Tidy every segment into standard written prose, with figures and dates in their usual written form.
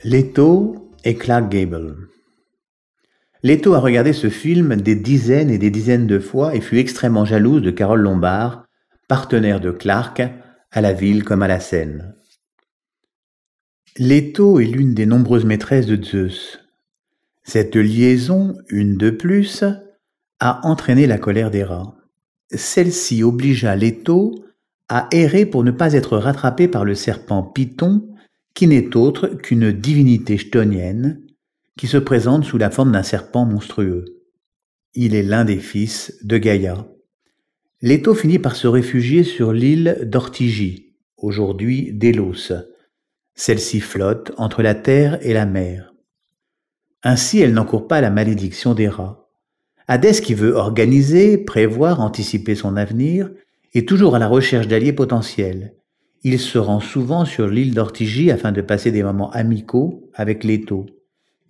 Leto et Clark Gable. Leto a regardé ce film des dizaines et des dizaines de fois et fut extrêmement jalouse de Carole Lombard, partenaire de Clark, à la ville comme à la scène. Leto est l'une des nombreuses maîtresses de Zeus. Cette liaison, une de plus, a entraîné la colère d'Héra. Celle-ci obligea Leto à errer pour ne pas être rattrapé par le serpent Python, qui n'est autre qu'une divinité chtonienne qui se présente sous la forme d'un serpent monstrueux. Il est l'un des fils de Gaïa. Leto finit par se réfugier sur l'île d'Ortygie, aujourd'hui Délos. Celle-ci flotte entre la terre et la mer. Ainsi, elle n'encourt pas la malédiction d'Héra. Hadès, qui veut organiser, prévoir, anticiper son avenir, est toujours à la recherche d'alliés potentiels. Il se rend souvent sur l'île d'Ortygie afin de passer des moments amicaux avec Leto.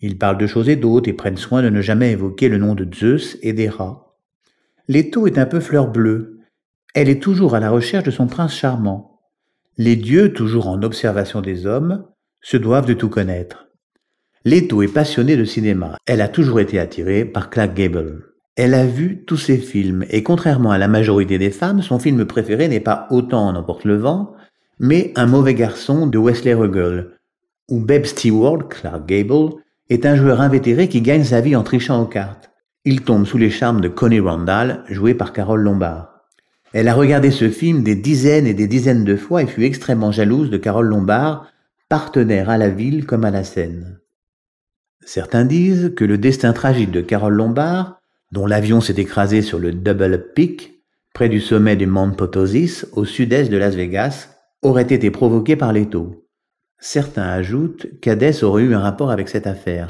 Ils parlent de choses et d'autres et prennent soin de ne jamais évoquer le nom de Zeus et d'Héra. Leto est un peu fleur bleue. Elle est toujours à la recherche de son prince charmant. Les dieux, toujours en observation des hommes, se doivent de tout connaître. Leto est passionnée de cinéma. Elle a toujours été attirée par Clark Gable. Elle a vu tous ses films et contrairement à la majorité des femmes, son film préféré n'est pas Autant en emporte le vent, mais Un mauvais garçon de Wesley Ruggles, où Babe Stewart, Clark Gable, est un joueur invétéré qui gagne sa vie en trichant aux cartes. Il tombe sous les charmes de Connie Randall, jouée par Carole Lombard. Elle a regardé ce film des dizaines et des dizaines de fois et fut extrêmement jalouse de Carole Lombard, partenaire à la ville comme à la scène. Certains disent que le destin tragique de Carole Lombard, dont l'avion s'est écrasé sur le Double Peak, près du sommet du Mount Potosis, au sud-est de Las Vegas, aurait été provoqué par Leto. Certains ajoutent qu'Hadès aurait eu un rapport avec cette affaire.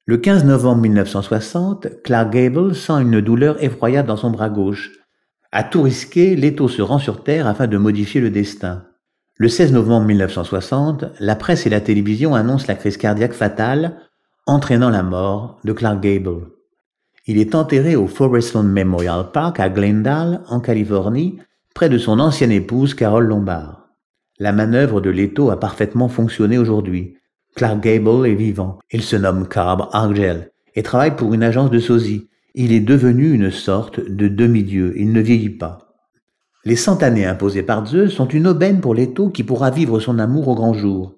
Le 15 novembre 1960, Clark Gable sent une douleur effroyable dans son bras gauche. À tout risquer, Leto se rend sur Terre afin de modifier le destin. Le 16 novembre 1960, la presse et la télévision annoncent la crise cardiaque fatale, entraînant la mort de Clark Gable. Il est enterré au Forest Lawn Memorial Park à Glendale, en Californie, près de son ancienne épouse Carole Lombard. La manœuvre de Leto a parfaitement fonctionné aujourd'hui. Clark Gable est vivant. Il se nomme Carb Argel et travaille pour une agence de sosie. Il est devenu une sorte de demi-dieu. Il ne vieillit pas. Les 100 années imposées par Zeus sont une aubaine pour Leto qui pourra vivre son amour au grand jour.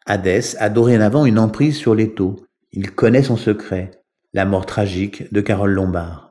Hadès a dorénavant une emprise sur Leto. Il connaît son secret, la mort tragique de Carole Lombard.